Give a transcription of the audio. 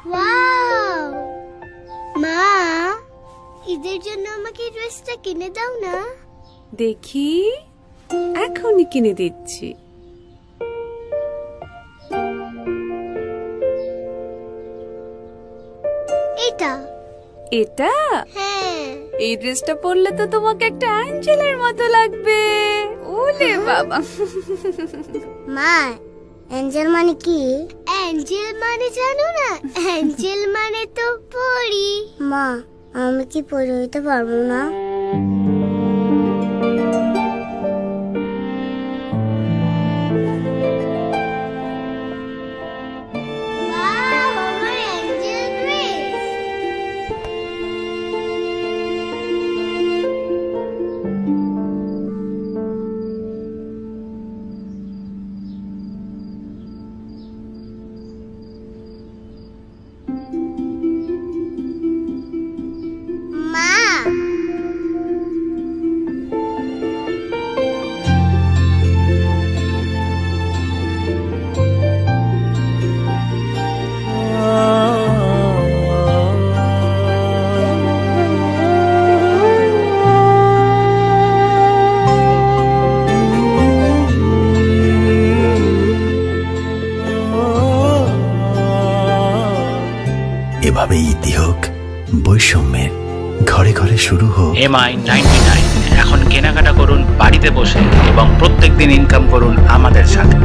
Wow! মা, ঈদের জন্য আমাকে এই ড্রেসটা কিনে দাও না। দেখি, এখনই কিনে দিচ্ছি। এটা? এটা? হ্যাঁ। এই ড্রেসটা পরলে তো তোমাকে একটা অ্যাঞ্জেলের মতো লাগবে। ওলে বাবা। মা, অ্যাঞ্জেল মানে কি? অ্যাঞ্জেল মানে জানো না? অ্যাঞ্জেল মানে তো পরি। মা, আমি কি পরি হইতে পারবো না? ওয়াও, আমার অ্যাঞ্জেল ড্রেস। মা, এভাবেই ইতি হোক বৈষম্যের, ঘরে ঘরে শুরু হোক MI 99। এখন কেনাকাটা করুন বাড়িতে বসে এবং প্রত্যেকদিন ইনকাম করুন আমাদের সাথে।